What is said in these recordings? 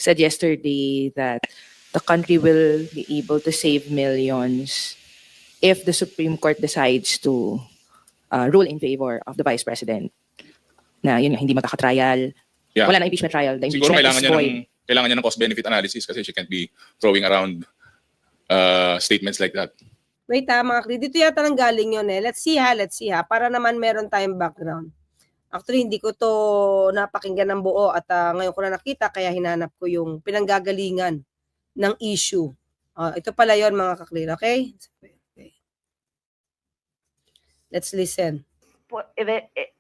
said yesterday that the country will be able to save millions if the Supreme Court decides to rule in favor of the Vice President. Na yun nga, hindi magkakatrial. Yeah. Wala na impeachment trial. The Siguro impeachment kailangan is niya ng cost-benefit analysis kasi she can't be throwing around statements like that. Wait mga Kri, dito yata nang galing yun eh. Let's see ha. Para naman meron tayong background. Actually, hindi ko to napakinggan ng buo at ngayon ko na nakita kaya hinanap ko yung pinanggagalingan ng issue. Ito pala yon mga kaklir, okay? Let's listen. If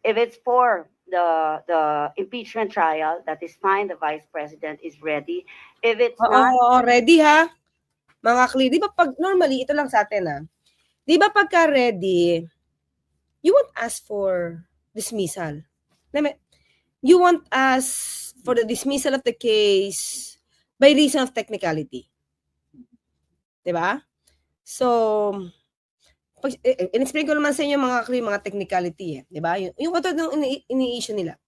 it's for the impeachment trial, that is fine. The Vice President is ready. If it's not... ready ha? Mga kaklir, di ba pag normally, ito lang sa atin ha? Di ba pagka ready, you won't ask for dismissal. You won't ask for the dismissal of the case by reason of technicality. Diba? So, in-explain ko naman sa inyo mga technicality eh. Diba? Yung katulad ng ini-issue nila.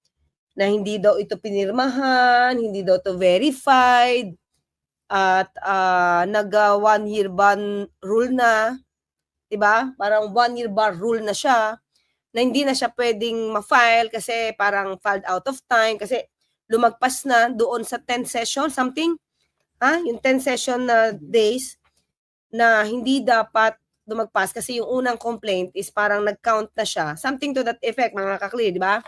Na hindi daw ito pinirmahan, hindi daw ito verified, at nag-1-year ban rule na. Diba? Parang 1-year bar rule na siya. Na hindi na siya pwedeng ma-file kasi parang filed out of time kasi lumagpas na doon sa 10 session something. Yung 10 session na days na hindi dapat lumagpas kasi yung unang complaint is parang nag-count na siya. Something to that effect, mga kakli, di ba?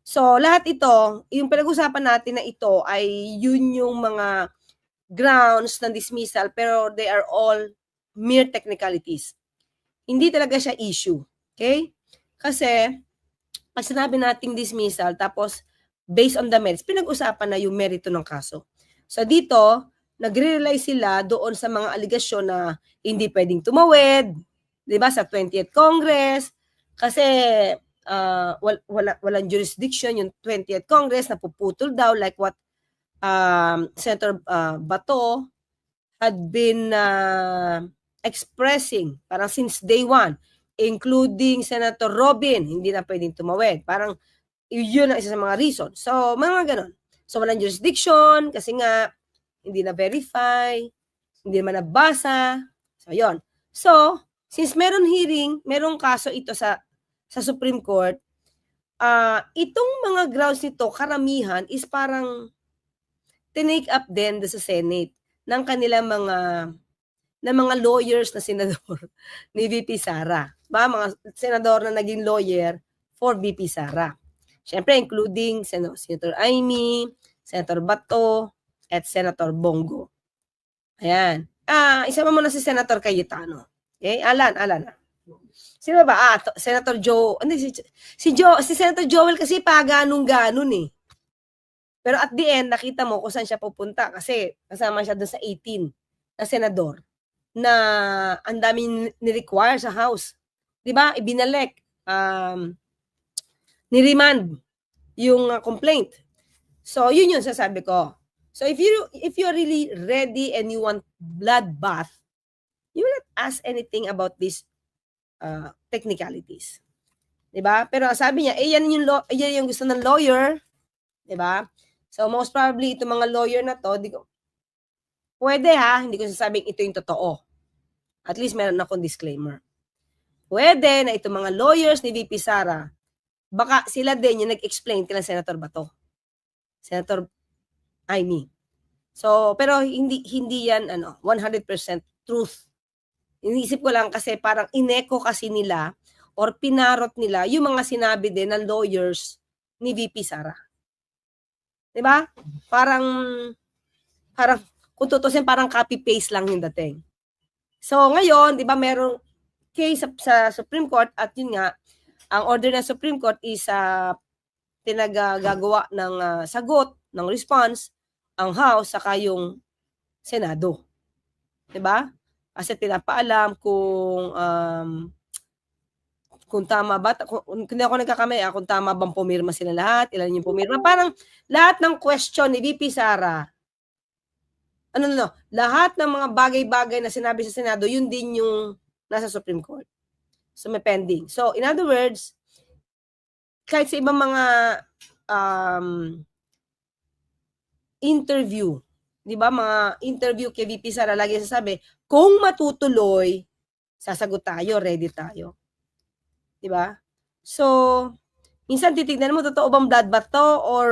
So, lahat ito, yung pinag-usapan natin na ito ay yun yung mga grounds ng dismissal pero they are all mere technicalities. Hindi talaga siya issue. Okay? Kasi, pag sinabi nating dismissal, tapos, based on the merits, pinag-usapan na yung merito ng kaso. So, dito, nagre-rely sila doon sa mga aligasyon na hindi pwedeng tumawid, di ba, sa 20th Congress, kasi walang jurisdiction yung 20th Congress, napuputol daw, like what Senator Bato had been expressing, parang since day one, including Senator Robin, hindi na pwedeng tumawid. Parang yun ang isa sa mga reason. So, mga ganon. So, walang jurisdiction kasi nga hindi na verify, hindi naman nabasa. So, yun. So, since meron hearing, merong kaso ito sa Supreme Court, itong mga grounds nito, karamihan is parang tinake up din sa Senate ng kanilang mga lawyers na senador ni VP Sara. Mga senador na naging lawyer for VP Sara. Siyempre, including Senator Amy, Senator Bato, at Senator Bongo. Ayan. Isama mo na si Senator Cayetano. Okay? Alan. Sino ba? Senator Joe. Si Senator Joel kasi ganun eh. Pero at the end, nakita mo kung saan siya pupunta kasi kasama siya doon sa 18 na senador na ang daming ni-require sa House. Diba? Ibinalik. Ni-remand yung complaint. So, yun yung sasabi ko. So, if you're really ready and you want bloodbath, you will not ask anything about these technicalities. Diba? Pero sabi niya, yan yung gusto ng lawyer. Diba? So, most probably, itong mga lawyer na to, pwede hindi ko sasabing ito yung totoo. At least meron akong disclaimer. Pwede na itong mga lawyers ni VP Sara, baka sila din yung nag-explain kila Senator Bato. Senator Amy. So, pero hindi yan 100% truth. Iniisip ko lang kasi parang ineko kasi nila or pinarot nila yung mga sinabi din ng lawyers ni VP Sara. 'Di ba? Parang kung tutusin parang copy-paste lang yung dating. So, ngayon, 'di ba, merong case sa Supreme Court at yun nga, ang order ng Supreme Court is pinagagawa ng sagot, ng response, ang House saka yung Senado. 'Di ba? Kasi pinapaalam kung tama ba, kung hindi ako nagkakamali, kung tama bang pumirma sila lahat, ilan yung pumirma. Parang lahat ng question ni VP Sara, lahat ng mga bagay-bagay na sinabi sa Senado, yun din yung nasa Supreme Court. So, may pending. So, in other words, kahit sa ibang mga interview di ba, mga interview kay VP Sara, lagi sasabi, kung matutuloy, sasagot tayo, ready tayo. Di ba? So, minsan titignan mo, totoo bang bloodbath to or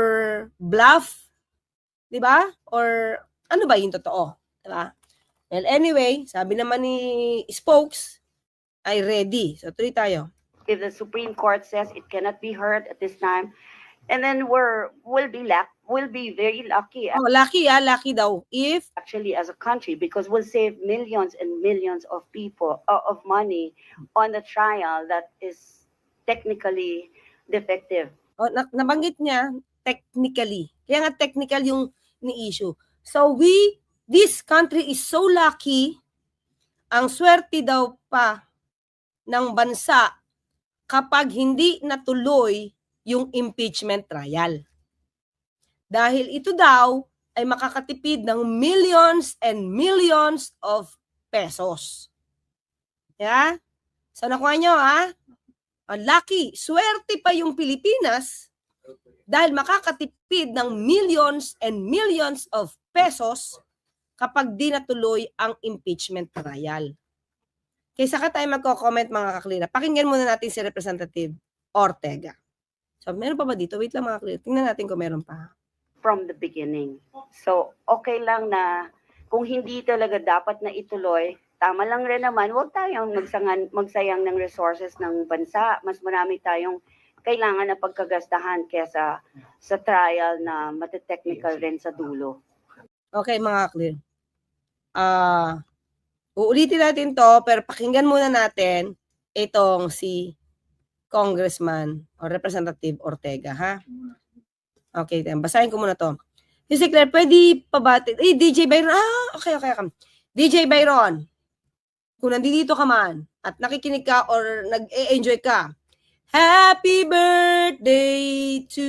bluff? Di ba? Or ano ba yung totoo? Di ba? Well, anyway, sabi naman ni Spokes, ay ready. So, tuloy tayo. If the Supreme Court says it cannot be heard at this time, and then we'll be very lucky Oh, lucky daw. If, actually as a country, because we'll save millions and millions of people of money on the trial that is technically defective. oh, nabanggit niya, technically. Kaya nga technical yung ni-issue. So, this country is so lucky, ang swerte daw pa ng bansa kapag hindi natuloy yung impeachment trial. Dahil ito daw ay makakatipid ng millions and millions of pesos. Yeah? So nakuha nyo, ha? Lucky. Swerte pa yung Pilipinas dahil makakatipid ng millions and millions of pesos kapag di natuloy ang impeachment trial. Kaysa ka tayo magko-comment, mga kaklina, pakinggan muna natin si Representative Ortega. So, meron pa ba dito? Wait lang, mga kaklina. Tingnan natin kung meron pa. From the beginning. So, okay lang na kung hindi talaga dapat na ituloy, tama lang rin naman, huwag tayong magsayang ng resources ng bansa. Mas marami tayong kailangan na pagkagastahan kesa sa trial na matetechnical rin sa dulo. Okay, mga kaklina. Uulitin natin to, pero pakinggan muna natin itong si Congressman o Representative Ortega, ha? Okay, basahin ko muna to. Si Claire, pwede pa ba? DJ Byron, okay. DJ Byron, kung nandito ka man at nakikinig ka or nag-enjoy ka, happy birthday to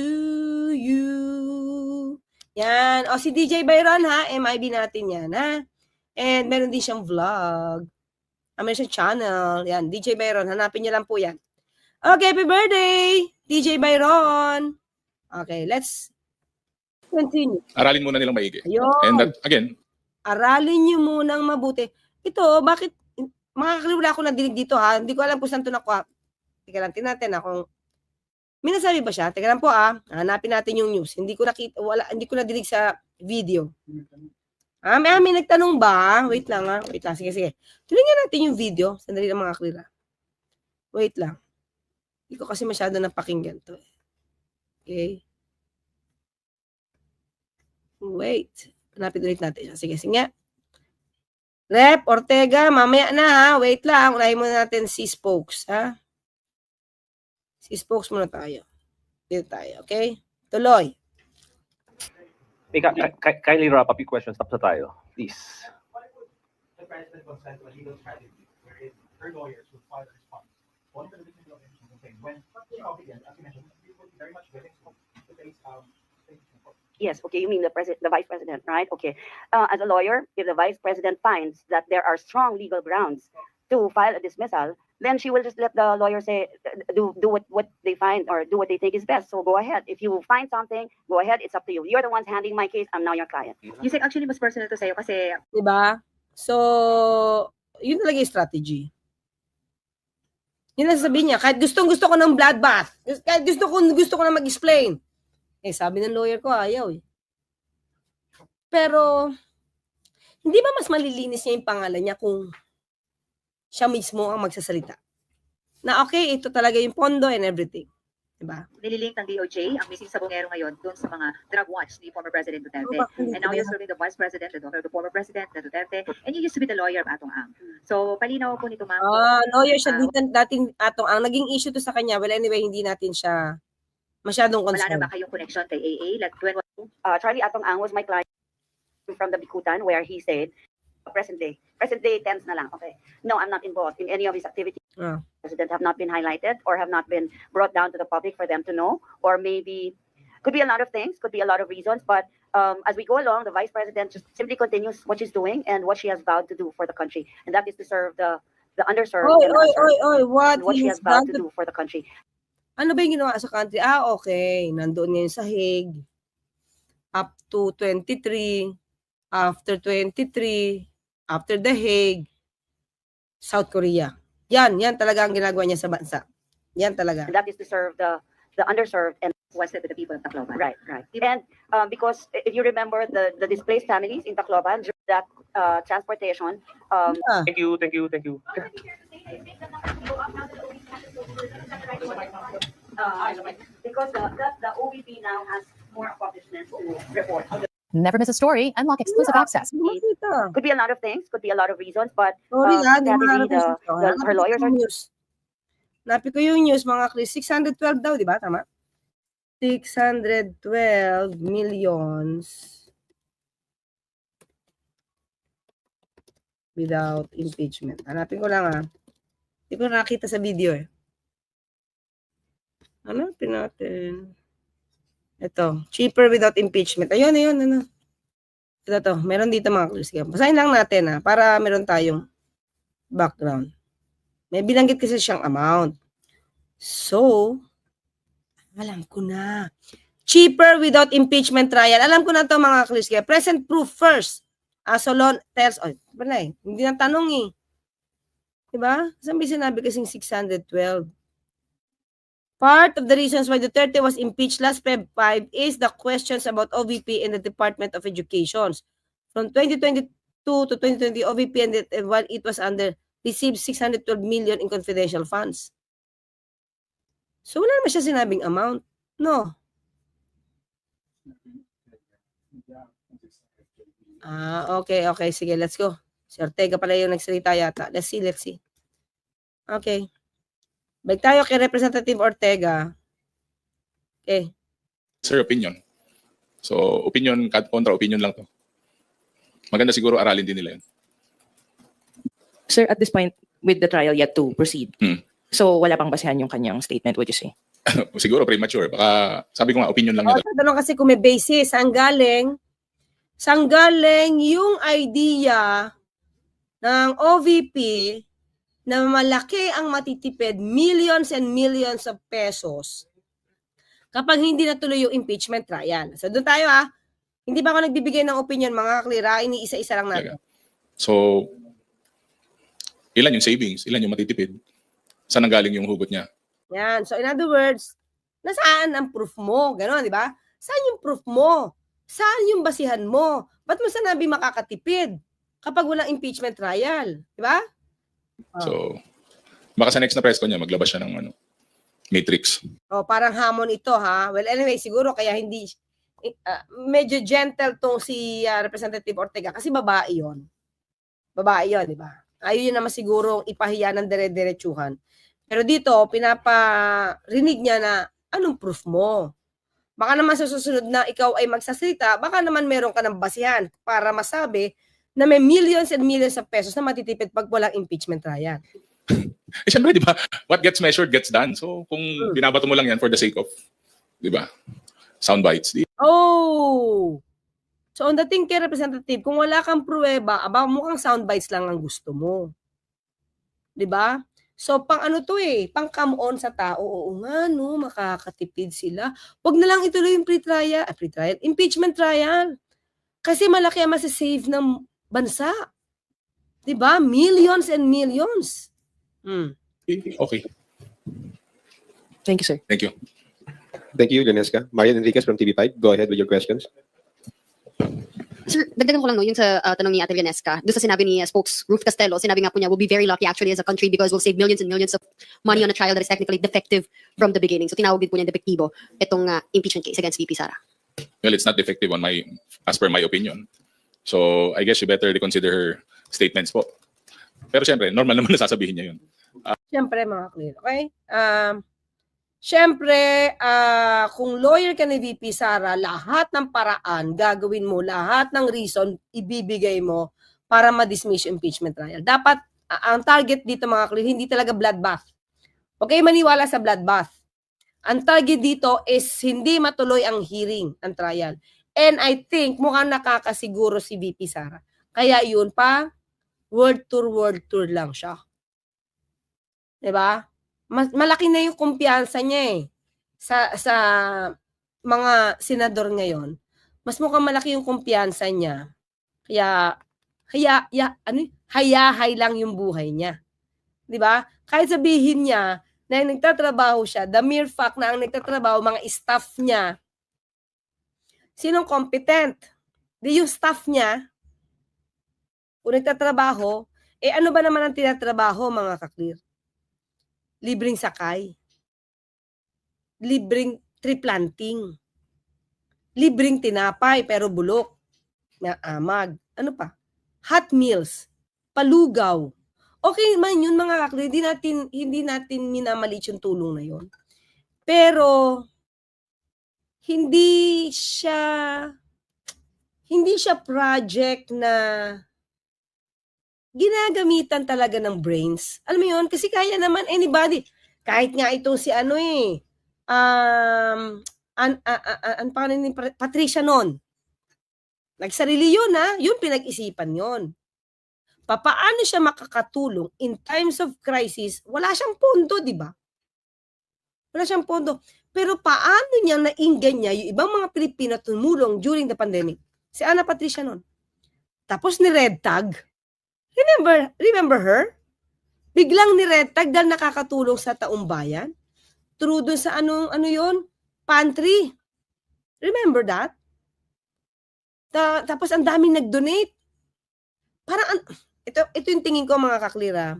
you. Yan. O, si DJ Byron, ha? MIB natin yan, ha? And meron din siyang vlog. Meron siyang channel. Yan, DJ Byron. Hanapin niyo lang po yan. Okay, happy birthday, DJ Byron. Okay, let's continue. Aralin muna nilang maigi. Ayun. And that, again, Aralin niyo munang mabuti. Ito, bakit, mga kakaliwala ako nadinig dito, ha? Hindi ko alam kung saan ito nakuha. Teka lang, tinatin akong, may nasabi ba siya? Teka lang po, hanapin natin yung news. Hindi ko nadinig sa video. May nagtanong ba? Wait lang, ha? Wait lang, sige. Tuloy natin yung video. Sandali lang, mga kaklina. Wait lang. Hindi ko kasi masyado napakinggan to. Okay. Wait. Hanapin ulit natin siya. Sige. Rep Ortega, mamaya na, ha? Wait lang. Unahin muna natin si Spokes, ha? Si Spokes muna tayo. Dito tayo, okay? Tuloy. Kindly wrap up your questions. Tapos na tayo, please. The president was sent to a legal strategy wherein her lawyers would file a response. One of the legal options was saying when, as you mentioned, we would be very much willing to face Yes, okay, you mean the vice president, right? Okay. As a lawyer, if the vice president finds that there are strong legal grounds to file a dismissal, then she will just let the lawyer say, do what they find or do what they think is best. So go ahead. If you find something, go ahead. It's up to you. You're the ones handling my case. I'm now your client. You said actually mas personal to sa'yo kasi... Diba? So, yun talaga yung strategy. Yun ang sasabihin niya. Kahit gusto ko ng bloodbath. Kahit gusto ko na mag-explain. Sabi ng lawyer ko, ayaw eh. Pero, hindi ba mas malilinis niya yung pangalan niya kung siya mismo ang magsasalita? Na okay, ito talaga yung pondo and everything. Diba? Nililink ng DOJ ang missing sabongero ngayon doon sa mga drug watch ni former President Duterte. And now you're serving the Vice President, the daughter of the former President, the Duterte, and you used to be the lawyer of Atong Ang. So, palinaw po nito, ma'am. Lawyer siya dating Atong Ang. Naging issue to sa kanya. Well, anyway, hindi natin siya masyadong concerned. Wala na ba kayong connection kay AA? Like, Charlie Atong Ang was my client from the Bikutan where he said, present day tense na lang. Okay. No, I'm not involved in any of his activities. President have not been highlighted or have not been brought down to the public for them to know, or maybe could be a lot of things, could be a lot of reasons, but as we go along, the vice president just simply continues what she's doing and what she has vowed to do for the country, and that is to serve the underserved. What she has vowed to do for the country. Ano ba yung ginawa sa country? Okay, nandoon ngayon sa Hague, up to 23, after 23, after The Hague, South Korea. Yan talaga ang ginagawa niya sa bansa. Yan talaga. And that is to serve the underserved and Was it with the people of Tacloban? right. And because if you remember the displaced families in Tacloban during that transportation, Thank you. because the OVP now has more accomplishments to report. Never miss a story. Unlock exclusive access. Makita. Could be a lot of things, could be a lot of reasons, but Sorry di sadly, mo her lawyers are Napi ko yung news, mga Chris. 612 daw, di ba? Tama? 612 millions without impeachment. Hanapin ko lang, Hindi ko nakita sa video, Hanapin natin. Ito, cheaper without impeachment. Ayun. Ito. Meron dito, mga Chris. Basahin lang natin, para meron tayong background. May binanggit kasi siyang amount. So, alam ko na. Cheaper without impeachment trial. Alam ko na to, mga Chris. Kaya present proof first. Solon tells, hindi na tanong Diba? Sabi sinabi kasing 612. Part of the reasons why Duterte was impeached last Feb 5 is the questions about OVP in the Department of Education. From 2022 to 2020, OVP and while it was under received 612 million in confidential funds. So wala naman siya sinabing amount. No. Okay. Sige, let's go. Si Ortega pala yung nagsalita yata. Let's see. Okay. Balik tayo kay Representative Ortega. Okay. Sir, opinion. So, opinion kontra opinion lang to. Maganda siguro aralin din nila yun. Sir, at this point, with the trial yet to proceed, so wala pang basehan yung kanyang statement, would you say? Siguro premature. Baka, sabi ko nga, opinion lang yun. Tanong kasi kung may basis, saan galing yung idea ng OVP na malaki ang matitipid, millions and millions of pesos kapag hindi natuloy yung impeachment trial. So doon tayo hindi pa ako nagbibigay ng opinion, mga klira, iniisa-isa lang natin. So, ilan yung savings? Ilan yung matitipid? Saan nanggaling yung hugot niya? Yan. So in other words, nasaan ang proof mo? Ganon, di ba? Saan yung proof mo? Saan yung basihan mo? Ba't mo sanabi makakatipid kapag walang impeachment trial? Di ba? So, baka sa next na press ko niya, maglabas siya ng matrix. Parang hamon ito, Well, anyway, siguro kaya hindi, medyo gentle tong si Representative Ortega kasi babae yon, di ba? Ayaw yun naman siguro ipahiya ng dire-diretsuhan. Pero dito, pinaparinig niya na, anong proof mo? Baka naman sa susunod na ikaw ay magsasalita, baka naman meron ka ng basihan para masabi na may millions and millions of pesos na matitipid pag walang impeachment trial. Siyempre, di ba? What gets measured gets done. So, kung binabato mo lang yan for the sake of, di ba, sound bites. So, on dating kay Representative, kung wala kang pruweba, mukhang sound bites lang ang gusto mo. Di ba? So, pang pang come on sa tao. Oo nga, makakatipid sila. Huwag na lang ituloy yung impeachment trial. Kasi malaki ang masasave ng bansa. Diba? Millions and millions. Okay. Thank you, sir. Thank you. Thank you, Lenesca. Marian Enriquez from TV5. Go ahead with your questions. Sir, dagdagan ko lang yung sa tanong ni Ate Lenesca. Doon sa sinabi ni spokes Ruth Castello, sinabi nga po niya, we'll be very lucky actually as a country because we'll save millions and millions of money on a trial that is technically defective from the beginning. So tinawag din po niya depektibo itong impeachment case against VP Sara. Well, it's not defective as per my opinion. So, I guess you better reconsider her statements po. Pero syempre, normal naman na sasabihin niya yun. Syempre, mga clear. Okay? Syempre, kung lawyer ka ni VP Sara, lahat ng paraan gagawin mo, lahat ng reason ibibigay mo para ma-dismiss yung impeachment trial. Dapat, ang target dito, mga clear, hindi talaga bloodbath. Okay, maniwala sa bloodbath. Ang target dito is hindi matuloy ang hearing, ang trial. And I think mukhang nakakasiguro si VP Sara. Kaya yun pa, world tour lang siya. Diba? Malaki na yung kumpiyansa niya sa mga senador ngayon. Mas mukhang malaki yung kumpiyansa niya Kaya, hayahay lang yung buhay niya. Di ba? Kahit sabihin niya na nagtatrabaho siya, the mere fact na ang nagtatrabaho, mga staff niya, sinong competent? Di yung staff niya, kung nagtatrabaho, ano ba naman ang tinatrabaho, mga kaklir? Libreng sakay. Libreng tree planting. Libreng tinapay, pero bulok. Na amag. Ano pa? Hot meals. Palugaw. Okay man yun, mga kaklir, hindi natin minamalit yung tulong na yun. Pero, hindi siya project na ginagamitan talaga ng brains. Alam mo yun? Kasi kaya naman anybody. Kahit nga itong si pangalan ni Patricia noon. Nagsarili yun, yun pinag-isipan yun. Paano siya makakatulong in times of crisis? Wala siyang pondo, di ba? Wala siyang pondo. Pero paano niya nainggan niya yung ibang mga Pilipino tumulong during the pandemic? Si Ana Patricia noon. Tapos ni Red Tag. Remember her? Biglang ni Red Tag dahil nakakatulong sa taong bayan. Through dun sa ano yon? Pantry. Remember that? Tapos ang daming nag-donate. Parang, ito yung tingin ko, mga kaklira.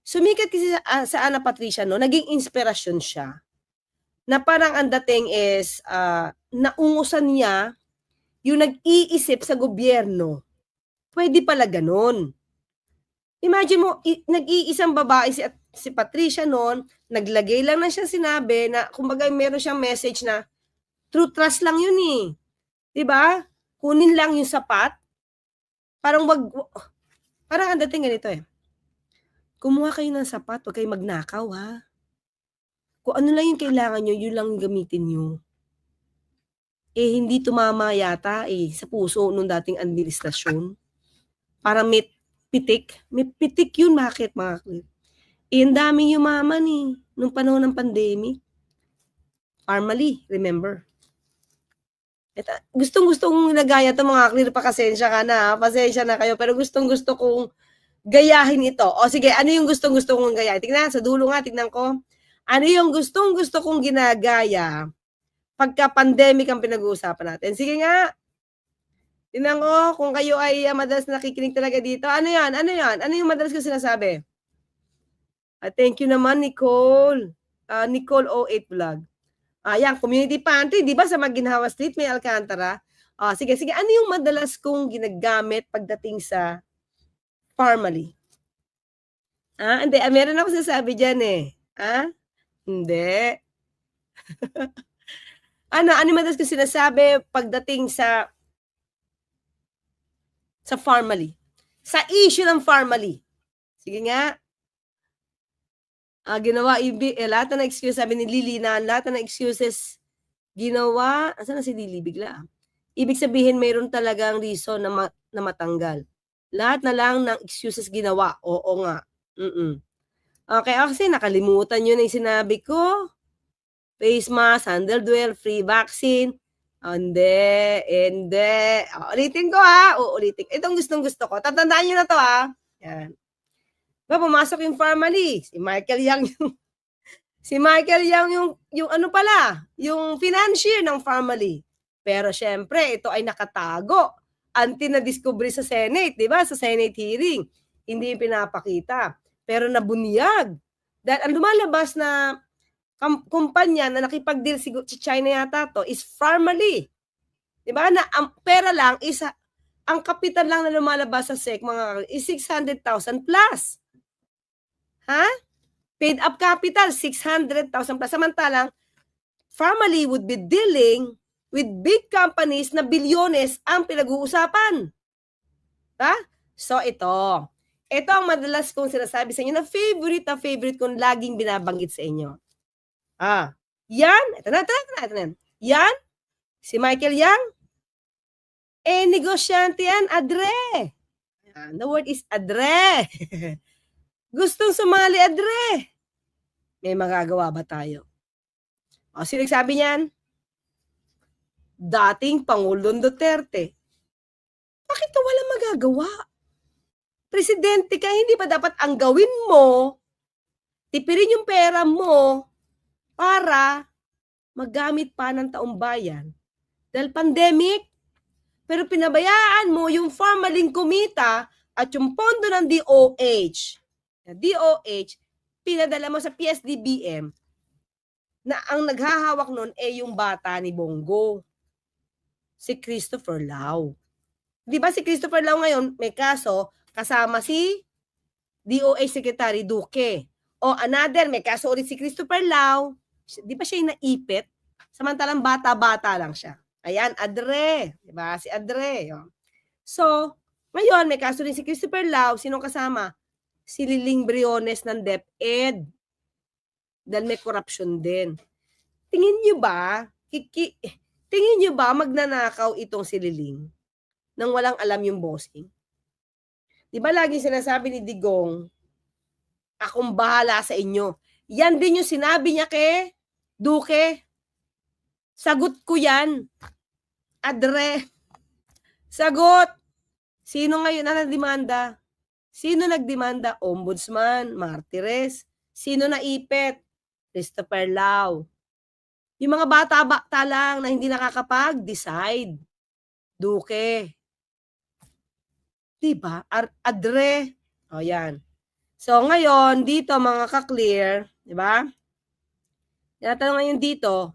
Sumikat kasi sa Ana Patricia, no, naging inspirasyon siya. Na parang ang dating is, naungusan niya yung nag-iisip sa gobyerno. Pwede pala ganun. Imagine mo, nag-iisang babae si Patricia noon, naglagay lang na siya sinabi na, kumbaga meron siyang message na, true trust lang yun eh. Diba? Kunin lang yung sapat. Parang ang dating ganito eh. Kumuha kayo ng sapat, huwag kayo magnakaw ha. Kung ano lang yung kailangan nyo, yun lang gamitin nyo. Hindi tumama yata sa puso nung dating administrasyon. Para may pitik. May pitik yun, bakit mga klip? Ang daming yumaman nung panahon ng pandemic. Formally, remember. Gustong-gusto kong nagaya ito, mga clear, pasensya ka na, pasensya na kayo, pero gustong-gusto kong gayahin ito. O sige, ano yung gustong-gusto kong gayahin? Tignan, sa dulo nga, tignan ko. Ano yung gustong-gusto kong ginagaya pagka pandemic ang pinag-uusapan natin? Sige nga. Tignan ko kung kayo ay madalas nakikinig talaga dito. Ano yan? Ano yung madalas ko sinasabi? Thank you naman, Nicole. Nicole 08 Vlog. Yan, community pantry, di ba sa Maginhawa Street may Alcantara? Sige. Ano yung madalas kong ginagamit pagdating sa formally? Hindi. Meron ako sasabi dyan eh. Hindi. Ano yung madalas kong sinasabi pagdating sa formally? Sa issue ng formally. Sige nga. Ginawa, lahat na excuse, sabi ni Lily na lahat na excuses ginawa, asan na si Lily bigla? Ibig sabihin, mayroon talagang reason na matanggal. Lahat na lang ng excuses ginawa. Oo nga. Okay, kasi nakalimutan nyo na yung sinabi ko. Face mask, underwear, free vaccine. Hindi. Ulitin ko uulitin. Itong gustong-gusto ko. Tatandaan nyo na to Yan. Pumasok yung formally. Si Michael Yang yung ano pala, yung financier ng formally. Pero syempre, ito ay nakatago. Until na-discovery sa Senate, di ba? Sa Senate hearing. Hindi pinapakita. Pero nabunyag. Dahil ang lumalabas na kumpanya na nakipag-deal sa China yata to is formally. Di ba? Na ang pera lang is, ang kapital lang na lumalabas sa SEC, mga is 600,000 plus. Paid up capital, 600,000 plus. Samantalang, family would be dealing with big companies na bilyones ang pinag-uusapan. So, ito ang madalas kong sinasabi sa inyo na favorite kong laging binabanggit sa inyo. Yan, ito na. Yan, si Michael Yang, negosyante yan, adre. The word is adre. Gustong sumali, adre. May magagawa ba tayo? Sino nagsabi niyan? Dating Pangulong Duterte. Bakit ka walang magagawa? Presidente ka, hindi ba dapat ang gawin mo, tipirin yung pera mo para magamit pa ng taong bayan? Dahil pandemic, pero pinabayaan mo yung formaling kumita at yung pondo ng DOH. Pinadala mo sa PSDBM na ang naghahawak nun yung bata ni Bongo, si Christopher Lau. Di ba si Christopher Lau ngayon may kaso kasama si DOH Secretary Duque. O another, may kaso ulit si Christopher Lau. Di ba siya yung naipit? Samantalang bata-bata lang siya. Ayan, Adre. Di ba? Si Adre. So, ngayon, may kaso rin si Christopher Lau. Sinong kasama? Si Liling Briones ng DepEd. Dahil may corruption din. Tingin nyo ba magnanakaw itong si Liling nang walang alam yung bossing? Di ba lagi sinasabi ni Digong, akong bahala sa inyo. Yan din yung sinabi niya kay Duque. Sagot ko yan. Adre. Sagot. Sino ngayon na nagdemanda? Sino nagdemanda? Ombudsman, Martires. Sino naipit? Christopher Lau. Yung mga bata-bata lang na hindi nakakapag-decide. Duque. Diba? Adre. O yan. So ngayon, dito mga ka-clear, diba? Tinatanong ngayon dito,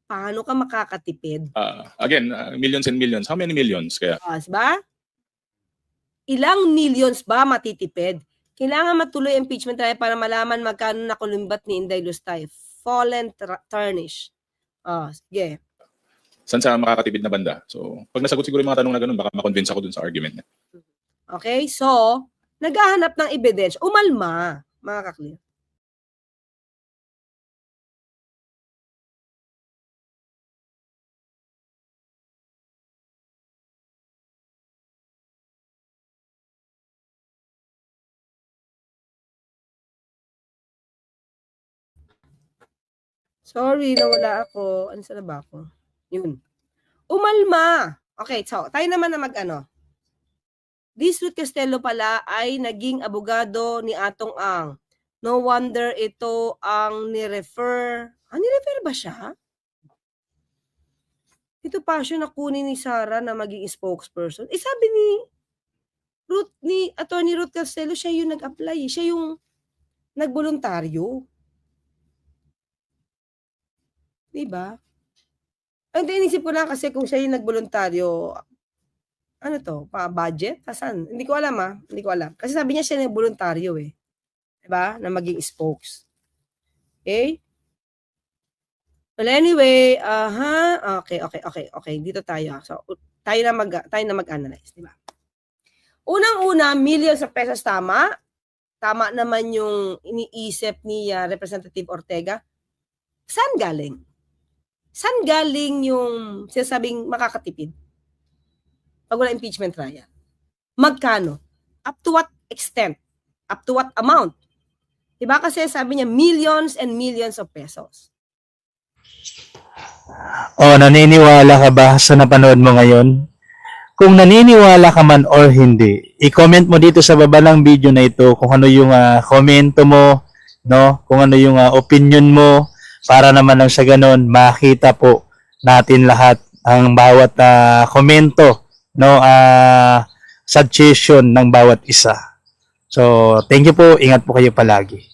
paano ka makakatipid? Again, millions and millions. How many millions kaya? Diba? Ilang millions ba matitipid? Kailangan matuloy impeachment trial para malaman magkano nakulumbat ni Inday Lustay. Fallen tarnish. Sige. Saan sa makakatipid na banda? So, pag nasagot siguro yung mga tanong na ganun, baka makonvince ako dun sa argument niya. Okay, so, naghahanap ng ebidensya. Umalma, mga ka-clear. Sorry, nawala ako. Ano sa ba ako? Yun. Umalma. Okay, so, tayo naman na mag-ano. This Ruth Castello pala ay naging abogado ni Atong Ang. No wonder ito ang ni-refer. Ni-refer ba siya? Ito pa siya nakunin ni Sara na maging spokesperson. Sabi ni Attorney Ruth Castello, siya yung nag-apply. Siya yung nagboluntaryo. Diba? Ang inisip ko lang kasi kung siya yung nagboluntaryo, ano to, pa-budget? Asan? Hindi ko alam Hindi ko alam. Kasi sabi niya siya yung voluntaryo Diba? Na maging spokes. Okay? Well, anyway, Okay. Dito tayo. So, tayo na mag-analyze, diba? Unang-una, millions of pesos tama. Tama naman yung iniisip ni Representative Ortega. Saan galing? Saan galing yung sinasabing makakatipid? Pag wala impeachment trial. Magkano? Up to what extent? Up to what amount? Diba kasi sabi niya millions and millions of pesos. Naniniwala ka ba sa napanood mo ngayon? Kung naniniwala ka man or hindi, i-comment mo dito sa baba ng video na ito kung ano yung komento mo, no? Kung ano yung opinion mo, para naman lang sa ganun, makita po natin lahat ang bawat komento, no? Suggestion ng bawat isa. So, thank you po. Ingat po kayo palagi.